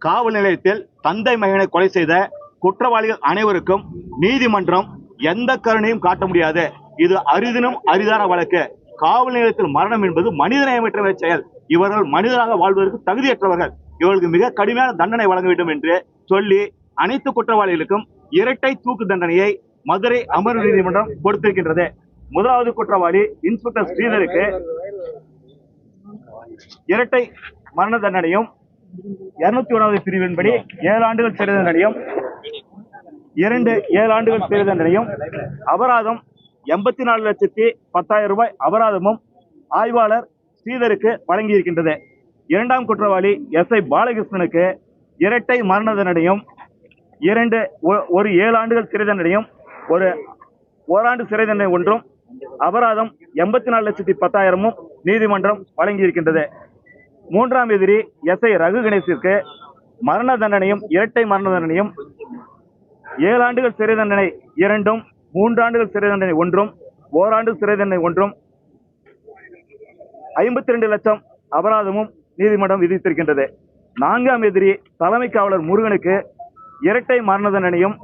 காவல் நிலையத்தில் தந்தை மகனை கொலை செய்த குற்றவாளிகள் அனைவருக்கும் நீதிமன்றம் எந்த கருணையும் காட்ட முடியாது. இது அரிதினும் அரிதான வழக்கு. காவல் நிலையத்தில் மரணம் என்பது மனிதநேயமற்ற செயல். இவர்கள் மனிதராக வாழ்வதற்கு தகுதியற்றவர்கள். இவர்களுக்கு மிக கடுமையான தண்டனை வழங்க வேண்டும் என்று சொல்லி அனைத்து குற்றவாளிகளுக்கும் இரட்டை தூக்கு தண்டனையை மதுரை அமர்வு நீதிமன்றம் கொடுத்திருக்கின்றது. முதலாவது குற்றவாளி இன்ஸ்பெக்டர் ஸ்ரீதருக்கு இரட்டை மரண தண்டனையும் 201வது பிரிவின்படி 7 ஆண்டுகள் சிறை தண்டனையும் 7 ஆண்டுகள் சிறை தண்டனையும் அபராதம் 84,10,000 ரூபாய் அபராதமும் ஆய்வாளர் ஸ்ரீதருக்கு வழங்கியிருக்கின்றது. இரண்டாம் குற்றவாளி SI பாலகிருஷ்ணனுக்கு இரட்டை மரண தண்டனையும் ஒரு 7 ஆண்டுகள் சிறை தண்டனையும் ஒரு ஓராண்டு சிறை தண்டனை ஒன்றும் அபராதம் 84,10,000 நீதிமன்றம் வழங்கியிருக்கின்றது. மூன்றாம் எதிரி SI ரகு கணேசிற்கு மரண தண்டனையும் இரட்டை மரண தண்டனையும் 7 ஆண்டுகள் சிறை தண்டனை 2, 3 ஆண்டுகள் சிறை தண்டனை 1, ஓராண்டு சிறை தண்டனை 1, 52 லட்சம் அபராதமும் நீதிமன்றம் விதித்திருக்கின்றது. நான்காம் எதிரி தலைமை காவலர் முருகனுக்கு இரட்டை மரண தண்டனையும்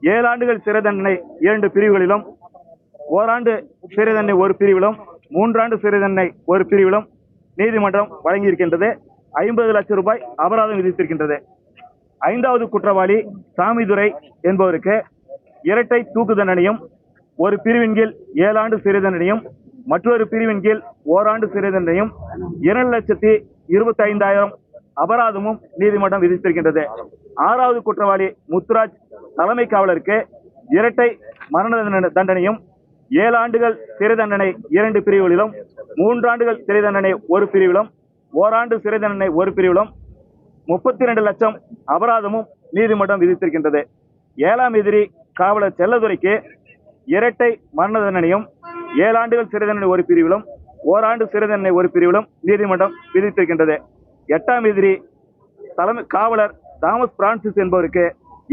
7 ஆண்டுகள் சிறை தண்டனை 2 பிரிவுகளிலும் ஓராண்டு சிறை தண்டனை 1 பிரிவிலும் 3 ஆண்டு சிறை தண்டனை 1 பிரிவிலும் நீதிமன்றம் வழங்கியிருக்கின்றது. 50 லட்சம் ரூபாய் அபராதம் விதித்திருக்கின்றது. ஐந்தாவது குற்றவாளி சாமிதுரை என்பவருக்கு இரட்டை தூக்கு தண்டனையும் ஒரு பிரிவின் கீழ் 7 ஆண்டு சிறை தண்டனையும் மற்றொரு பிரிவின் கீழ் ஓராண்டு சிறை தண்டனையும் 2,25,000 அபராதமும் நீதிமன்றம் விதித்திருக்கின்றது. ஆறாவது குற்றவாளி முத்துராஜ் தலைமை காவலருக்கு இரட்டை மரண தண்டனையும் 7 ஆண்டுகள் சிறை தண்டனை 2 பிரிவுகளிலும் 3 ஆண்டுகள் சிறை தண்டனை 1 பிரிவிலும் ஓராண்டு சிறை தண்டனை 1 பிரிவிலும் 32 லட்சம் அபராதமும் நீதிமன்றம் விதித்திருக்கின்றது. 7ஆம் எதிரி காவலர் செல்லதுரைக்கு இரட்டை மரண தண்டனையும் 7 ஆண்டுகள் சிறை தண்டனை 1 பிரிவிலும் ஓராண்டு சிறை தண்டனை 1 பிரிவிலும் நீதிமன்றம் விதித்திருக்கின்றது. 8ஆம் எதிரி தலைமை காவலர் தாமஸ் பிரான்சிஸ் என்பவருக்கு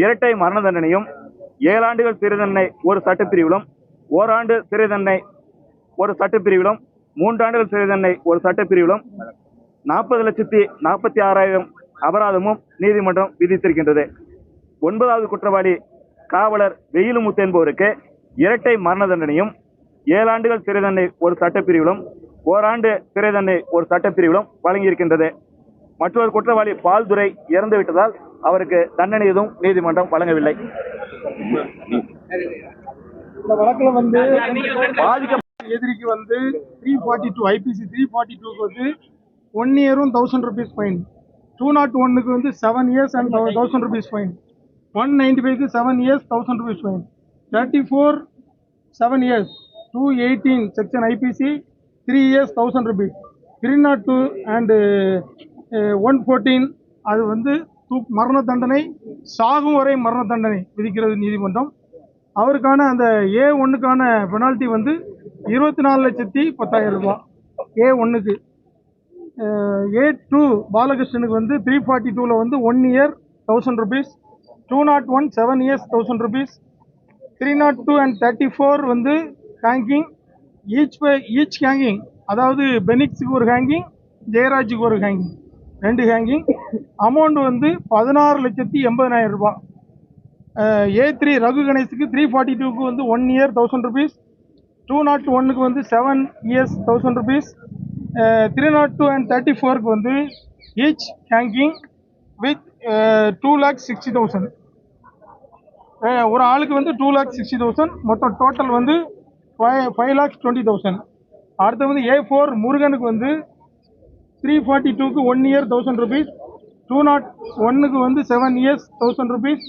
இரட்டை மரண தண்டனையும் 7 ஆண்டுகள் சிறை தண்டனை 1 சட்டப்பிரிவிலும் ஓராண்டு சிறை தண்டனை 1 சட்டப்பிரிவிலும் 3 ஆண்டுகள் சிறை தண்டனை 1 சட்டப்பிரிவிலும் 40,46,000 அபராதமும் நீதிமன்றம் விதித்திருக்கின்றது. 9வது குற்றவாளி காவலர் வெயிலுமுத்து என்பவருக்கு இரட்டை மரண தண்டனையும் 7 ஆண்டுகள் சிறை தண்டனை 1 சட்டப்பிரிவிலும் ஓராண்டு சிறை தண்டனை 1 சட்டப்பிரிவிலும் வழங்கியிருக்கின்றது. மற்றொரு குற்றவாளி பால்துரை இறந்து விட்டதால் அவருக்கு தண்டனை எதுவும் நீதிமன்றம் வழங்கவில்லை. இந்த வழக்கில் பாதிக்கப்பட்ட எதிரிக்கு 342 IPC 342க்கு 1 இயரும் 1,000 rupees ஃபைன், 201க்கு 7 years and 1,000 rupees ஃபைன், 195க்கு 7 years 1,000 rupees fine, 34 7 years, 218 section IPC 3 years 1,000 rupees, 302 and 114 அது மரண தண்டனை, சாகும் வரை மரண தண்டனை விதிக்கிறது நீதிமன்றம். அவருக்கான அந்த A1க்கான பெனால்ட்டி 24,10,000 ரூபாய் A1க்கு. A2 பாலகிருஷ்ணனுக்கு 342ல 1 year 1,000 rupees, 201 7 years 1,000 rupees, 302 and 34 hanging, each hanging, அதாவது பெனிக்ஸுக்கு ஒரு ஹேங்கிங், ஜெயராஜுக்கு ஒரு ஹேங்கிங், 2 ஹேங்கிங். அமௌண்ட் 16,80,000 ரூபாய். A3 ரகு கணேசுக்கு 342க்கு 1 year 1,000 rupees, 201க்கு 7 years 1,000 rupees, 302 and 34க்கு ஈச் ஹேங்கிங் வித் 2,60,000. ஒரு ஆளுக்கு 2,60,000, மொத்தம் டோட்டல் 5,20,000. அடுத்து A4 முருகனுக்கு 342க்கு 1 year 1,000 rupees, 201க்கு 7 years 1,000 rupees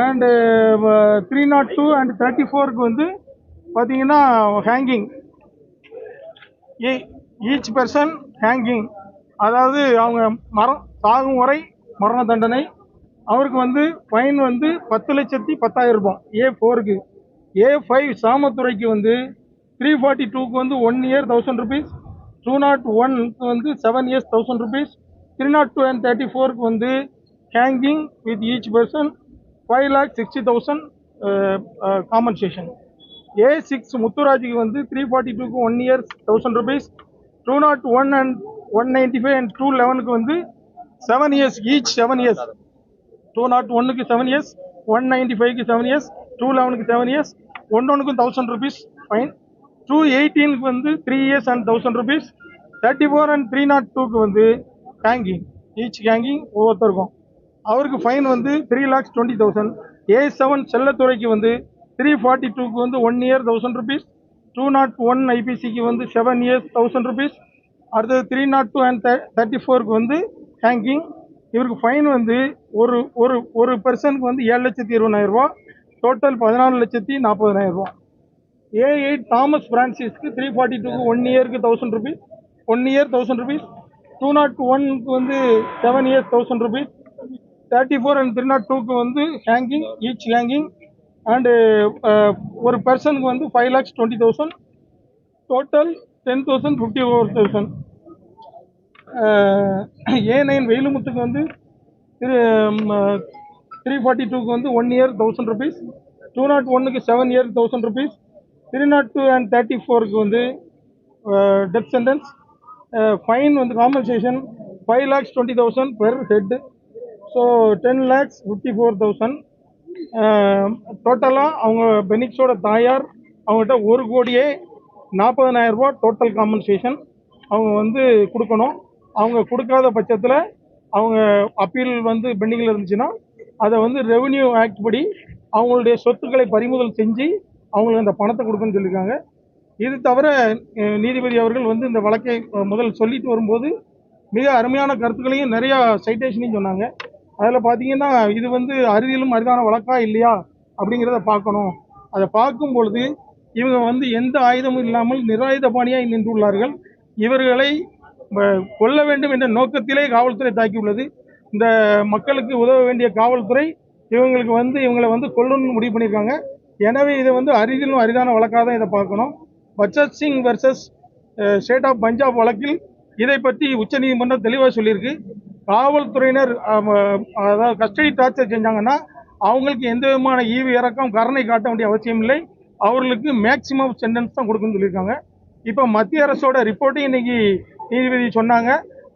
and 302 and 34க்கு பார்த்தீங்கன்னா ஹேங்கிங், ஈச் பர்சன் ஹேங்கிங், அதாவது அவங்க சாகும் வரை மரண தண்டனை. அவருக்கு ஃபைன் 10,10,000 ரூபாய் A4க்கு. A5 சாமத்துறைக்கு 342க்கு 1 year 1,000 rupees, 201க்கு 7 years 1,000 rupees, 302 and 34க்கு hanging with each person 5,60,000 compensation. A6 முத்துராஜுக்கு 342க்கு 1 year 1,000 rupees, 201 and 195 and 211க்கு 7 years each, 7 years. 201க்கு 7 years, 195க்கு 7 years, 211க்கு 7 years, 111க்கு 1000 rupees fine. 218க்கு வந்து 3 years and 1000 rupees. 34 and 302க்கு வந்து ஹேங்கிங், ஈச் ஹேங்கிங் ஒவ்வொருத்தருக்கும். அவருக்கு ஃபைன் வந்து 3,20,000. A7 செல்லத்துறைக்கு வந்து 342க்கு வந்து 1 year 1000 rupees. 201 ஐபிசிக்கு வந்து 7 years 1000 rupees. அடுத்தது 302 and 34க்கு வந்து ஹேங்கிங். இவருக்கு ஃபைன் வந்து ஒரு ஒரு ஒரு பர்சனுக்கு வந்து 7,20,000 ரூபா, டோட்டல் 14,40,000 ரூபா. A8 தாமஸ் பிரான்சிஸ்க்கு 342க்கு 1 yearக்கு 1000 rupees, 1 year 1000 rupees. 201க்கு வந்து 7 years 1000 rupees. 34 and 302க்கு வந்து ஹேங்கிங், ஈச் ஹேங்கிங். அண்டு ஒரு பர்சனுக்கு வந்து 5,20,000, டோட்டல் 10,54,000. A9 வெயிலுமுத்துக்கு வந்து 342க்கு வந்து 1 year 1000 rupees. 201க்கு 7 years 1000 rupees. 302 and 34க்கு வந்து டெத் சென்டென்ஸ். ஃபைன் வந்து காம்பன்சேஷன் 5,20,000 பெர் ஹெட். ஸோ 10,54,000. டோட்டலாக அவங்க பெனிக்ஸோட தாயார் அவங்ககிட்ட 1,40,00,000 ரூபா டோட்டல் காம்பன்சேஷன் அவங்க வந்து கொடுக்கணும். அவங்க கொடுக்காத பட்சத்தில் அவங்க அப்பீல் வந்து பெண்டிங்கில் இருந்துச்சுன்னா அதை வந்து ரெவென்யூ ஆக்ட் படி அவங்களுடைய சொத்துக்களை பறிமுதல் செஞ்சு அவங்களுக்கு அந்த பணத்தை கொடுக்கணும்னு சொல்லியிருக்காங்க. இது தவிர நீதிபதி அவர்கள் வந்து இந்த வழக்கை முதல் சொல்லிட்டு வரும்போது மிக அருமையான கருத்துக்களையும் நிறையா சைட்டேஷனையும் சொன்னாங்க. அதில் பார்த்தீங்கன்னா இது வந்து அரிதிலும் அரிதான வழக்கா இல்லையா அப்படிங்கிறத பார்க்கணும். அதை பார்க்கும் பொழுது இவங்க வந்து எந்த ஆயுதமும் இல்லாமல் நிராயுதபாணியாக நின்றுள்ளார்கள். இவர்களை கொல்ல வேண்டும் என்ற நோக்கத்திலே காவல்துறை தாக்கியுள்ளது. இந்த மக்களுக்கு உதவ வேண்டிய காவல்துறை இவங்களை வந்து கொல்லணும்னு முடிவு பண்ணியிருக்காங்க. எனவே இதை வந்து அரிதிலும் அரிதான வழக்காக தான் இதை பார்க்கணும். Bachan Singh versus State of Punjab வழக்கில் இதை பற்றி உச்சநீதிமன்றம் தெளிவாக சொல்லியிருக்கு. காவல்துறையினர் அதாவது கஸ்டடி டார்ச்சர் செஞ்சாங்கன்னா அவங்களுக்கு எந்த விதமான ஈவு இறக்கம் கருணை காட்ட வேண்டிய அவசியம் இல்லை. அவர்களுக்கு மேக்சிமம் சென்டென்ஸ் தான் கொடுக்கணும்னு சொல்லியிருக்காங்க. இப்போ மத்திய அரசோட ரிப்போர்ட்டையும் இன்னைக்கு நீதிபதி சொன்னாங்க.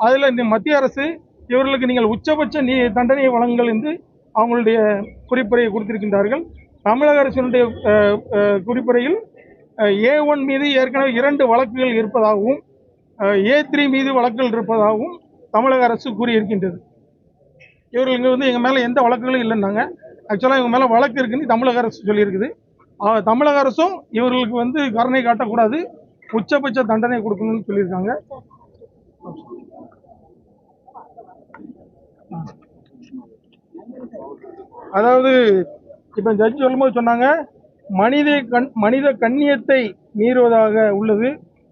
அதில் இந்த மத்திய அரசு இவர்களுக்கு நீங்கள் உச்சபட்ச தண்டனை வழங்குங்கள் என்று அவங்களுடைய குறிப்புரையை கொடுத்திருக்கின்றார்கள். தமிழக அரசினுடைய குறிப்புரையில் A1 மீது ஏற்கனவே 2 வழக்குகள் இருப்பதாகவும் A3 மீது வழக்குகள் இருப்பதாகவும் தமிழக அரசு கூறியிருக்கின்றது. இவர்களுக்கு வந்து எங்கள் மேலே எந்த வழக்குகளும் இல்லைன்னாங்க. ஆக்சுவலாக இவங்க மேலே வழக்கு இருக்குன்னு தமிழக அரசு சொல்லியிருக்குது. தமிழக அரசும் இவர்களுக்கு வந்து கருணை காட்டக்கூடாது, உச்சபட்ச தண்டனை கொடுக்கணும்னு சொல்லியிருக்காங்க. அதாவது இப்போ ஜட்ஜ் சொல்லும்போது சொன்னாங்க, மனித கண்ணியத்தை மீறுவதாக உள்ளது.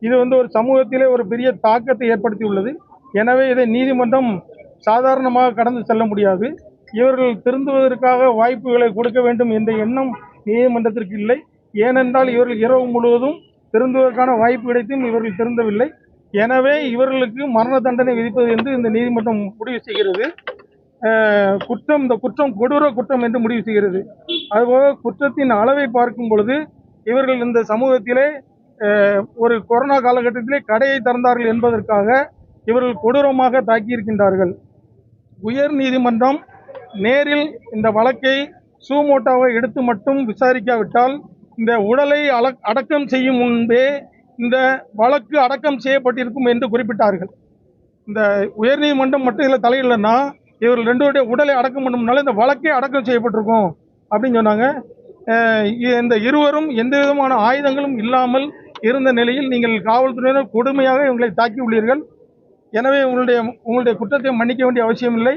இது வந்து ஒரு சமூகத்திலே ஒரு பெரிய தாக்கத்தை ஏற்படுத்தி உள்ளது. எனவே இதை நீதிமன்றம் சாதாரணமாக கடந்து செல்ல முடியாது. இவர்கள் திருந்துவதற்காக வாய்ப்புகளை கொடுக்க வேண்டும் என்ற எண்ணம் நீதிமன்றத்திற்கு இல்லை. ஏனென்றால் இவர்கள் இரவு முழுவதும் திருந்துவதற்கான வாய்ப்பு கிடைத்தும் இவர்கள் திருந்தவில்லை. எனவே இவர்களுக்கு மரண தண்டனை விதிப்பது என்று இந்த நீதிமன்றம் முடிவு செய்கிறது. இந்த குற்றம் கொடூர குற்றம் என்று முடிவு செய்கிறது. அதுபோக குற்றத்தின் அளவை பார்க்கும் பொழுது இவர்கள் இந்த சமூகத்திலே ஒரு கொரோனா காலகட்டத்திலே கடையை திறந்தார்கள் என்பதற்காக இவர்கள் கொடூரமாக தாக்கியிருக்கின்றார்கள். உயர் நீதிமன்றம் நேரில் இந்த வழக்கை சூமோட்டோவை எடுத்து மட்டும் விசாரிக்காவிட்டால் இந்த உடலை அடக்கம் செய்யும் முன்பே இந்த வழக்கு அடக்கம் செய்யப்பட்டிருக்கும் என்று குறிப்பிட்டார்கள். இந்த உயர்நீதிமன்றம் மட்டும் இதில் தலையிடலைன்னா இவர்கள் 2 உடலை அடக்கம் பண்ணும்னால இந்த வழக்கே அடக்கம் செய்யப்பட்டிருக்கும் அப்படின்னு சொன்னாங்க. இந்த இருவரும் எந்த விதமான ஆயுதங்களும் இல்லாமல் இருந்த நிலையில் நீங்கள் காவல்துறையினர் கொடுமையாக இவங்களை தாக்கி உள்ளீர்கள். எனவே உங்களுடைய குற்றத்தை மன்னிக்க வேண்டிய அவசியம் இல்லை.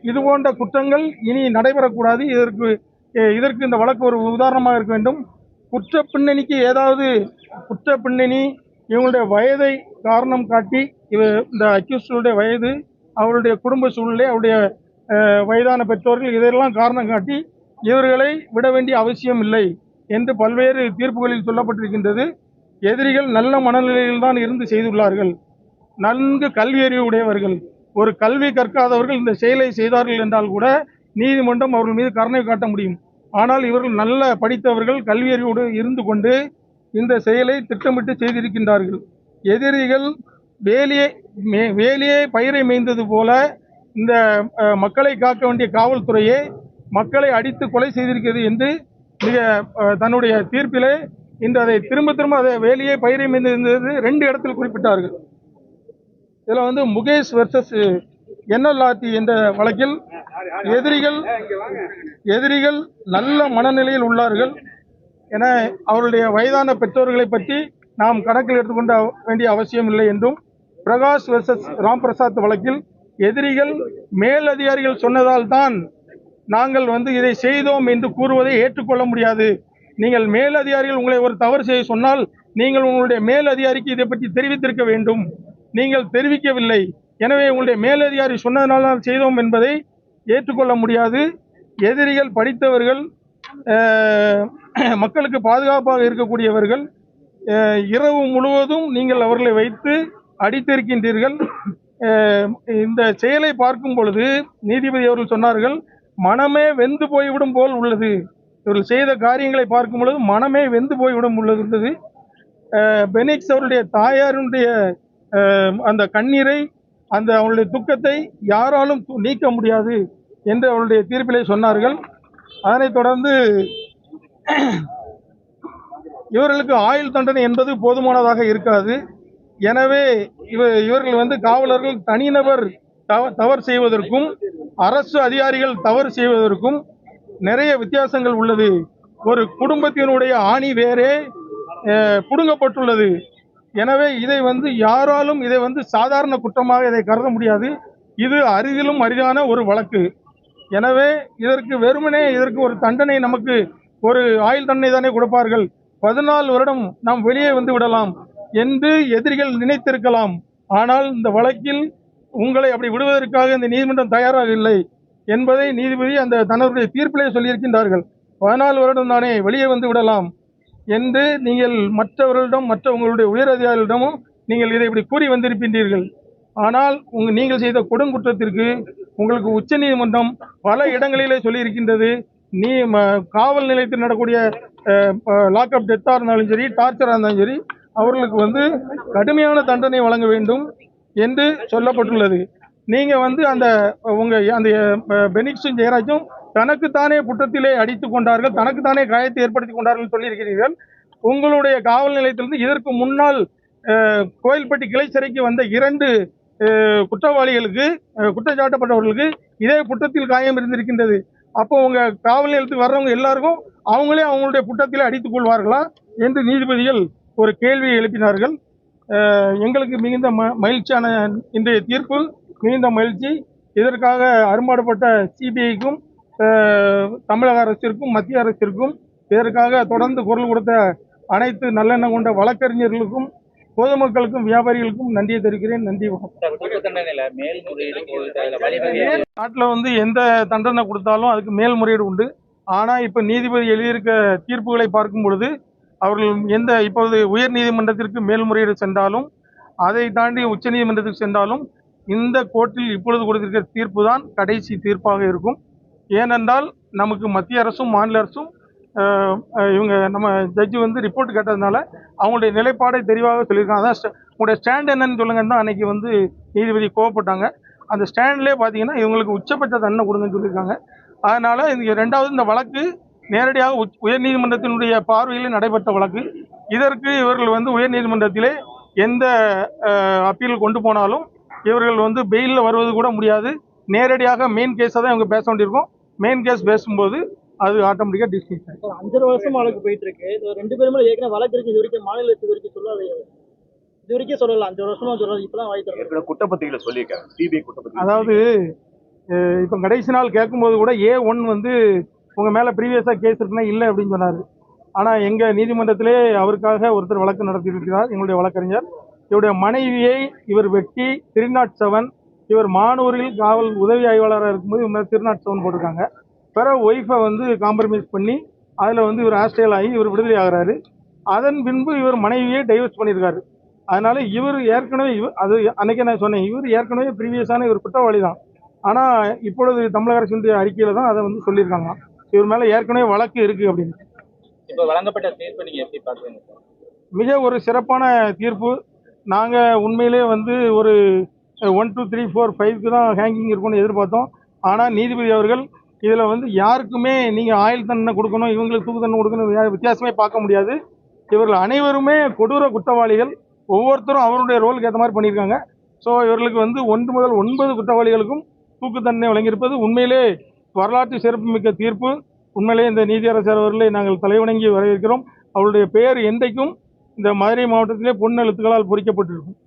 இது போன்ற குற்றங்கள் இனி நடைபெறக்கூடாது. இதற்கு இந்த வழக்கு ஒரு உதாரணமாக இருக்க வேண்டும். குற்ற பின்னணிக்கு ஏதாவது குற்ற பின்னணி இவங்களுடைய வயதை காரணம் காட்டி இந்த அக்யூஸ்டுடைய வயது, அவருடைய குடும்ப சூழ்நிலை, அவருடைய வயதான பெற்றோர்கள் இதெல்லாம் காரணம் காட்டி இவர்களை விட வேண்டிய அவசியம் இல்லை என்று பல்வேறு தீர்ப்புகளில் சொல்லப்பட்டிருக்கின்றது. எதிரிகள் நல்ல மனநிலையில் தான் இருந்து செய்துள்ளார்கள். நன்கு கல்வி அறிவு உடையவர்கள், ஒரு கல்வி கற்காதவர்கள் இந்த செயலை செய்தார்கள் என்றால் கூட நீதிமன்றம் அவர்கள் மீது கருணை காட்ட முடியும். ஆனால் இவர்கள் நல்ல படித்தவர்கள், கல்வி அறிவோடு இருந்து கொண்டு இந்த செயலை திட்டமிட்டு செய்திருக்கின்றார்கள். எதிரிகள் வேலியே பயிரை மேய்ந்தது போல இந்த மக்களை காக்க வேண்டிய காவல்துறையே மக்களை அடித்து கொலை செய்திருக்கிறது என்று மிக தன்னுடைய தீர்ப்பிலே இன்று அதை திரும்ப அதை வேலையே பயிரை இருந்தது 2 இடத்தில் குறிப்பிட்டார்கள். இதில் வந்து முகேஷ் வெர்சஸ் என்எல்ஆர்டி என்ற வழக்கில் எதிரிகள் நல்ல மனநிலையில் உள்ளார்கள் என அவருடைய வயதான பெற்றோர்களை பற்றி நாம் கணக்கில் எடுத்துக்கொள்ள வேண்டிய அவசியம் இல்லை என்றும், பிரகாஷ் வெர்சஸ் ராம் பிரசாத் வழக்கில் எதிரிகள் மேலதிகாரிகள் சொன்னதால் தான் நாங்கள் வந்து இதை செய்தோம் என்று கூறுவதை ஏற்றுக்கொள்ள முடியாது. நீங்கள் மேலதிகாரிகள் உங்களை ஒரு தவறு செய்ய சொன்னால் நீங்கள் உங்களுடைய மேலதிகாரிக்கு இதை பற்றி தெரிவித்திருக்க வேண்டும். நீங்கள் தெரிவிக்கவில்லை. எனவே உங்களுடைய மேலதிகாரி சொன்னதனால் தான் செய்தோம் என்பதை ஏற்றுக்கொள்ள முடியாது. எதிரிகள் படித்தவர்கள், மக்களுக்கு பாதுகாப்பாக இருக்கக்கூடியவர்கள். இரவு முழுவதும் நீங்கள் அவர்களை வைத்து அடித்திருக்கின்றீர்கள். இந்த செயலை பார்க்கும் பொழுது நீதிபதி அவர்கள் சொன்னார்கள், மனமே வெந்து போய்விடும் போல் உள்ளது. இவர்கள் செய்த காரியங்களை பார்க்கும் பொழுது மனமே வெந்து போய்விடும் உள்ளது. பெனிக்ஸ் அவருடைய தாயாருடைய அந்த கண்ணீரை, அந்த அவருடைய துக்கத்தை யாராலும் நீக்க முடியாது என்று அவருடைய தீர்ப்பிலே சொன்னார்கள். அதனைத் தொடர்ந்து இவர்களுக்கு ஆயுள் தண்டனை என்பது போதுமானதாக இருக்காது. எனவே இவர்கள் வந்து காவலர்கள் தனிநபர் தவறு செய்வதற்கும் அரசு அதிகாரிகள் தவறு செய்வதற்கும் நிறைய வித்தியாசங்கள் உள்ளது. ஒரு குடும்பத்தினுடைய ஆணி வேரே புடுங்கப்பட்டுள்ளது. எனவே இதை வந்து யாராலும் இதை வந்து சாதாரண குற்றமாக இதை கருத முடியாது. இது அரிதிலும் அரிதான ஒரு வழக்கு. எனவே இதற்கு ஒரு தண்டனை, நமக்கு ஒரு ஆயுள் தண்டனை தானே கொடுப்பார்கள், 14 வருடம் நாம் வெளியே வந்து விடலாம் என்று எதிரிகள் நினைத்திருக்கலாம். ஆனால் இந்த வழக்கில் உங்களை அப்படி விடுவதற்காக இந்த நீதிமன்றம் தயாராக இல்லை என்பதை நீதிபதி அந்த தன்னுடைய தீர்ப்பிலே சொல்லியிருக்கின்றார்கள். 14 வருடம் தானே, வெளியே வந்து விடலாம் என்று நீங்கள் மற்ற உங்களுடைய உயர் அதிகாரிகளிடமும் நீங்கள் இதை இப்படி கூறி வந்திருக்கின்றீர்கள். ஆனால் நீங்கள் செய்த கொடுங்குற்றத்திற்கு உங்களுக்கு உச்ச நீதிமன்றம் பல இடங்களிலே சொல்லியிருக்கின்றது. காவல் நிலையத்தில் நடக்கூடிய லாக்அப் டெத்தாக இருந்தாலும் சரி, டார்ச்சராக இருந்தாலும் சரி, அவர்களுக்கு வந்து கடுமையான தண்டனை வழங்க வேண்டும் என்று சொல்லப்பட்டுள்ளது. நீங்க வந்து அந்த பெனிக்ஸும் ஜெயராஜும் தனக்குத்தானே குற்றத்திலே அடித்துக் கொண்டார்கள், தனக்குத்தானே காயத்தை ஏற்படுத்திக் கொண்டார்கள் சொல்லியிருக்கிறீர்கள். உங்களுடைய காவல் நிலையத்திலிருந்து இதற்கு முன்னால் கோயில்பட்டி கிளை சிறைக்கு வந்த 2 குற்றவாளிகளுக்கு, குற்றச்சாட்டப்பட்டவர்களுக்கு இதே குற்றத்தில் காயம் இருந்திருக்கின்றது. அப்போ உங்க காவல் நிலையத்துக்கு வர்றவங்க எல்லாருக்கும் அவங்களே அவங்களுடைய குற்றத்திலே அடித்துக் கொள்வார்களா என்று நீதிபதிகள் ஒரு கேள்வியை எழுப்பினார்கள். எங்களுக்கு மிகுந்த மகிழ்ச்சியான இன்றைய தீர்ப்பு, மிகுந்த மகிழ்ச்சி. இதற்காக அரும்பாடுபட்ட சிபிஐக்கும் தமிழக அரசிற்கும் மத்திய அரசிற்கும் இதற்காக தொடர்ந்து குரல் கொடுத்த அனைத்து நல்லெண்ணம் கொண்ட வழக்கறிஞர்களுக்கும் பொதுமக்களுக்கும் வியாபாரிகளுக்கும் நன்றியை தெரிவிக்கிறேன். நன்றி. நாட்டில் வந்து எந்த தண்டனை கொடுத்தாலும் அதுக்கு மேல்முறையீடு உண்டு. ஆனால் இப்போ நீதிபதி எழுதியிருக்க தீர்ப்புகளை பார்க்கும் பொழுது அவர்கள் இப்பொழுது உயர் நீதிமன்றத்திற்கு மேல்முறையீடு சென்றாலும், அதை தாண்டி உச்ச நீதிமன்றத்துக்கு சென்றாலும், இந்த கோர்ட்டில் இப்பொழுது கொடுத்திருக்கிற தீர்ப்பு தான் கடைசி தீர்ப்பாக இருக்கும். ஏனென்றால் நமக்கு மத்திய அரசும் மாநில அரசும் நம்ம ஜட்ஜி வந்து ரிப்போர்ட் கேட்டதுனால அவங்களுடைய நிலைப்பாடை தெளிவாக சொல்லியிருக்காங்க. அதான் உங்களுடைய ஸ்டாண்ட் என்னன்னு சொல்லுங்கன்னு தான் அன்னைக்கு வந்து நீதிபதி கோவப்பட்டாங்க. அந்த ஸ்டாண்ட்லேயே பார்த்தீங்கன்னா இவங்களுக்கு உச்சபட்ச தண்டனை கொடுங்கன்னு சொல்லியிருக்காங்க. அதனால ரெண்டாவது இந்த வழக்கு நேரடியாக உயர்நீதிமன்றத்தினுடைய பார்வையில் நடைபெற்ற வழக்கு. இதற்கு இவர்கள் வந்து உயர்நீதிமன்றத்திலே எந்த அப்பீல் கொண்டு போனாலும் இவர்கள் வந்து பெயிலில் வருவது கூட முடியாது. நேரடியாக மெயின் கேஸை தான் இவங்க பேச வேண்டியிருக்கும். மெயின் கேஸ் பேசும்போது அது ஆட்டோமேட்டிக்காக டிஸ்மிஸ் ஆகும். 5 வருஷம் வழக்கு போயிட்டு இருக்கு. இது 2 பேருமே ஏற்கனவே வழக்கு இருக்கு. இது வரைக்கும் மாநிலத்துக்கு வரைக்கும் சொல்லாது. இது வரைக்கும் சொல்லலாம். 5 வருஷமா சொல்லலாம். இப்பதான் வாய்ப்பு குற்றப்பத்திரிகையில சொல்லியிருக்காங்க. சிபிஐ குற்றப்பத்திரிகை. அதாவது இப்போ கடைசி நாள் கேட்கும்போது கூட A1 வந்து உங்க மேல ப்ரீவியஸாக கேஸ் இருக்குன்னா இல்லை அப்படின்னு சொன்னார். ஆனால் எங்கள் நீதிமன்றத்திலே அவருக்காக ஒருத்தர் வழக்கு நடத்தியிருக்கிறார். எங்களுடைய வழக்கறிஞர் இவருடைய மனைவியை இவர் வெட்டி 307, இவர் மானூரில் காவல் உதவி ஆய்வாளராக இருக்கும்போது இவங்க 307 போட்டிருக்காங்க. பிறகு ஒய்ஃபை வந்து காம்ப்ரமைஸ் பண்ணி அதில் வந்து இவர் ஆஸ்ட்ரேல் ஆகி இவர் விடுதலை ஆகிறாரு. அதன் பின்பு இவர் மனைவியை டைவர்ஸ் பண்ணியிருக்காரு. அதனால இவர் ஏற்கனவே அது அன்னைக்கே நான் சொன்னேன், இவர் ஏற்கனவே ப்ரீவியஸான இவர் குற்றவாளி தான். ஆனால் இப்பொழுது தமிழக அரசினுடைய அறிக்கையில் தான் அதை வந்து சொல்லியிருக்காங்க, இவர் மேலே ஏற்கனவே வழக்கு இருக்குது அப்படின்னு. இப்போ வழங்கப்பட்ட தீர்ப்பு நீங்கள் எப்படி பார்க்குறீங்க? மிக ஒரு சிறப்பான தீர்ப்பு. நாங்கள் உண்மையிலே வந்து ஒரு 1 2 3 4 5க்கு தான் ஹேங்கிங் இருக்கும்னு எதிர்பார்த்தோம். ஆனால் நீதிபதி அவர்கள் இதில் வந்து யாருக்குமே நீங்கள் ஆயுள் தண்டனை கொடுக்கணும், இவங்களுக்கு தூக்கு தண்டனை கொடுக்கணும் வித்தியாசமே பார்க்க முடியாது. இவர்கள் அனைவருமே கொடூர குற்றவாளிகள். ஒவ்வொருத்தரும் அவருடைய ரோலுக்கு ஏற்ற மாதிரி பண்ணியிருக்காங்க. ஸோ இவர்களுக்கு வந்து 1 முதல் 9 குற்றவாளிகளுக்கும் தூக்கு தண்டனை வழங்கியிருப்பது உண்மையிலே வரலாற்று சிறப்புமிக்க தீர்ப்பு. உண்மையிலே இந்த நீதியரசர் அவர்களை நாங்கள் தலைவணங்கி வரவேற்கிறோம். அவருடைய பெயர் என்றைக்கும் இந்த மதுரை மாவட்டத்திலே பொன் எழுத்துக்களால் பொறிக்கப்பட்டிருக்கும்.